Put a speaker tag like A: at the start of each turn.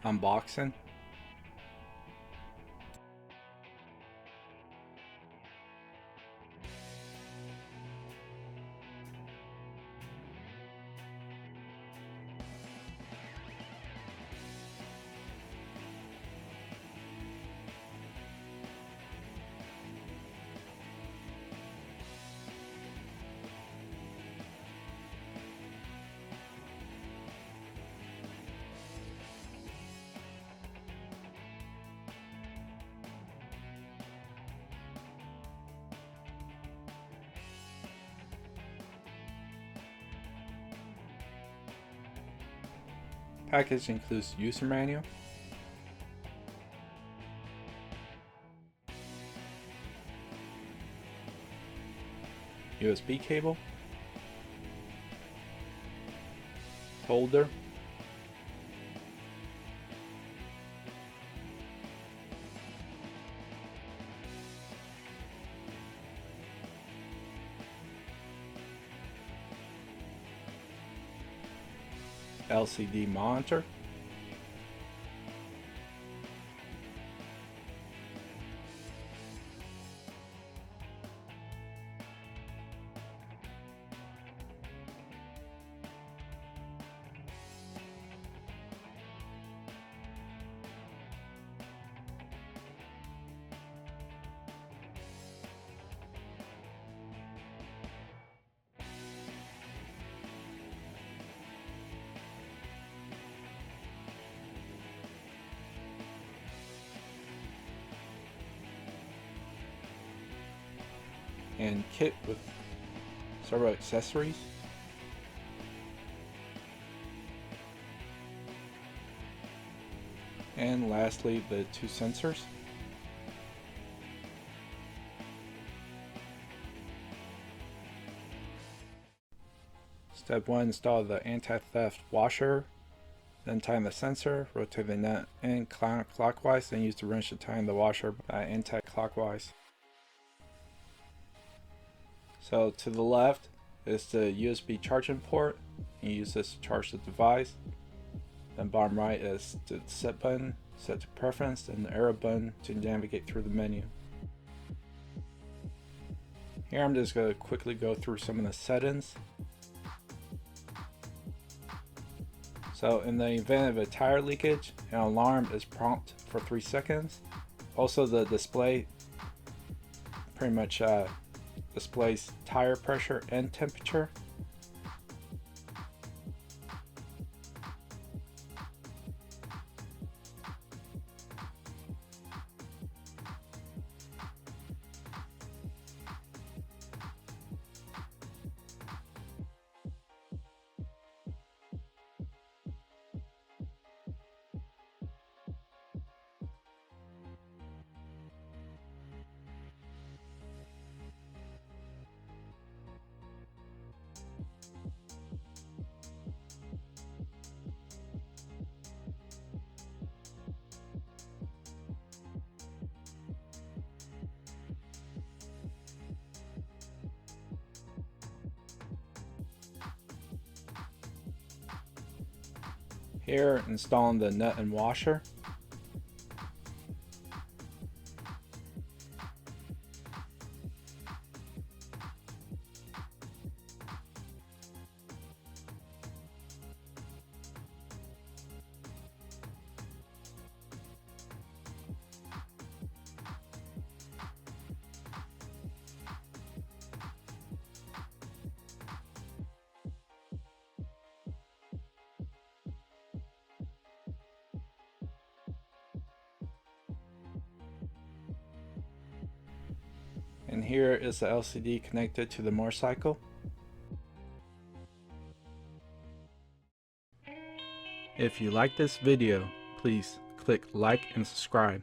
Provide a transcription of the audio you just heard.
A: Unboxing. Package includes user manual, USB cable, holder, LCD monitor, and kit with several accessories. And lastly, the two sensors. Step 1, install the anti-theft washer. Then tighten the sensor, rotate the nut in counterclockwise, then use the wrench to tighten the washer anti-clockwise. So to the left is the USB charging port. You use this to charge the device. Then bottom right is the set button, set to preference, and the arrow button to navigate through the menu. Here I'm just going to quickly go through some of the settings. So in the event of a tire leakage, an alarm is prompt for 3 seconds. Also the display pretty much displays tire pressure and temperature. Here, installing the nut and washer. And here is the LCD connected to the motorcycle. If you like this video, please click like and subscribe.